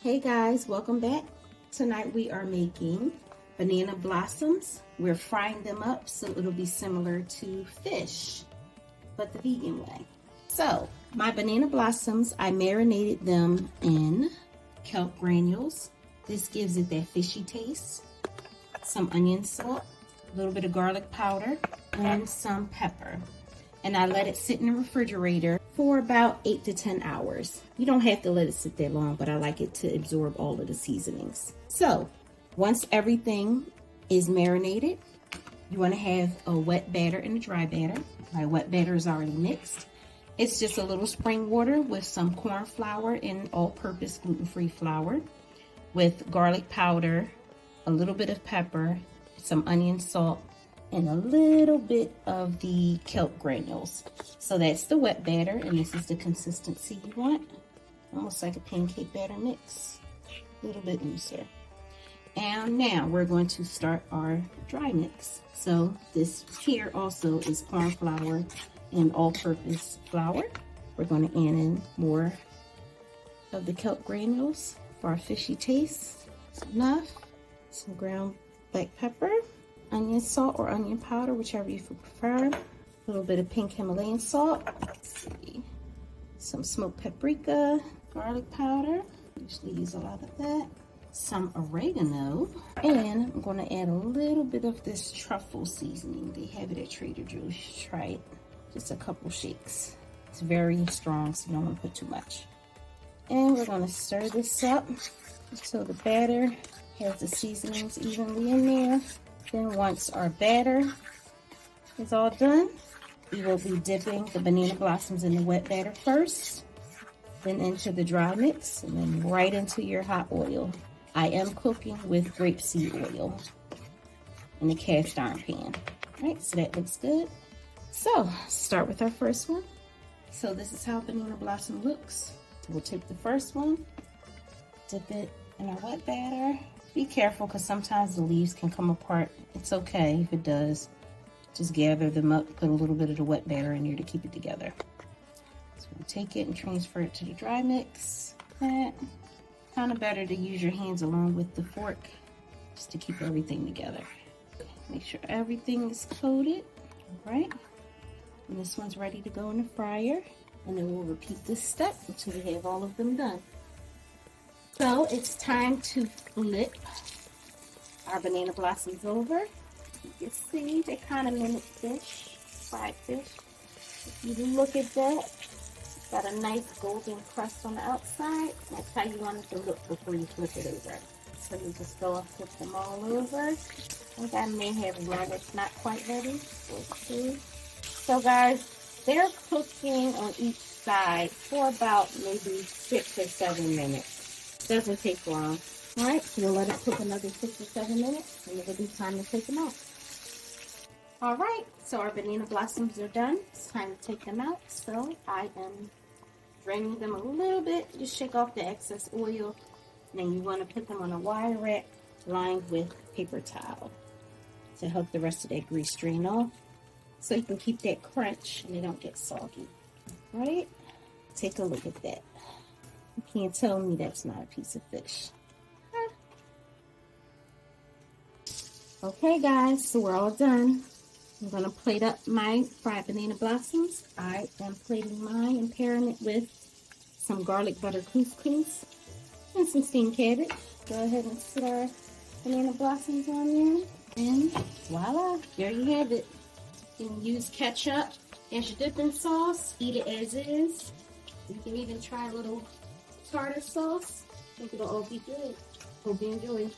Hey guys, welcome back. Tonight we are making banana blossoms. We're frying them up so it'll be similar to fish, but the vegan way. So my banana blossoms, I marinated them in kelp granules. This gives it that fishy taste. Some onion salt, a little bit of garlic powder, and some pepper. And I let it sit in the refrigerator for about 8 to 10 hours. You don't have to let it sit that long, but I like it to absorb all of the seasonings. So once everything is marinated, you want to have a wet batter and a dry batter. My wet batter is already mixed. It's just a little spring water with some corn flour and all-purpose gluten-free flour with garlic powder, a little bit of pepper, some onion salt, and a little bit of the kelp granules. So that's the wet batter, and this is the consistency you want. Almost like a pancake batter mix, a little bit looser. And now we're going to start our dry mix. So this here also is corn flour and all-purpose flour. We're going to add in more of the kelp granules for our fishy taste. That's enough. Some ground black pepper, onion salt or onion powder, whichever you prefer. A little bit of pink Himalayan salt. Let's see. Some smoked paprika, garlic powder. Usually use a lot of that. Some oregano. And I'm going to add a little bit of this truffle seasoning. They have it at Trader Joe's. You should try it. Just a couple shakes. It's very strong, so you don't want to put too much. And we're going to stir this up until the batter has the seasonings evenly in there. Then once our batter is all done, we will be dipping the banana blossoms in the wet batter first, then into the dry mix, and then right into your hot oil. I am cooking with grapeseed oil in a cast iron pan. All right, so that looks good. So start with our first one. So this is how banana blossom looks. We'll take the first one, dip it in our wet batter. Be careful because sometimes the leaves can come apart. It's okay if it does. Just gather them up, put a little bit of the wet batter in here to keep it together. So we'll take it and transfer it to the dry mix. That kind of better to use your hands along with the fork just to keep everything together. Make sure everything is coated, all right? And this one's ready to go in the fryer. And then we'll repeat this step until we have all of them done. So it's time to flip our banana blossoms over. You can see they kind of mimic fish, fried fish. If you look at that, it's got a nice golden crust on the outside. That's how you want it to look before you flip it over. So you just go and flip them all over. I think I may have one that's not quite ready. We'll see. So guys, they're cooking on each side for about maybe 6 or 7 minutes. Doesn't take long. All right, so we'll let it cook another 6 or 7 minutes, and it'll be time to take them out. All right, so our banana blossoms are done. It's time to take them out. So I am draining them a little bit. Just shake off the excess oil. And then you want to put them on a wire rack lined with paper towel to help the rest of that grease drain off, so you can keep that crunch and they don't get soggy. All right, take a look at that. You can't tell me that's not a piece of fish. Okay guys, so we're all done. I'm gonna plate up my fried banana blossoms. I am plating mine and pairing it with some garlic butter couscous and some steamed cabbage. Go ahead and sit our banana blossoms on there, and voila, there you have it. You can use ketchup as your dipping sauce, eat it as is. You can even try a little tartar sauce. I think it'll all be good. Hope you enjoy.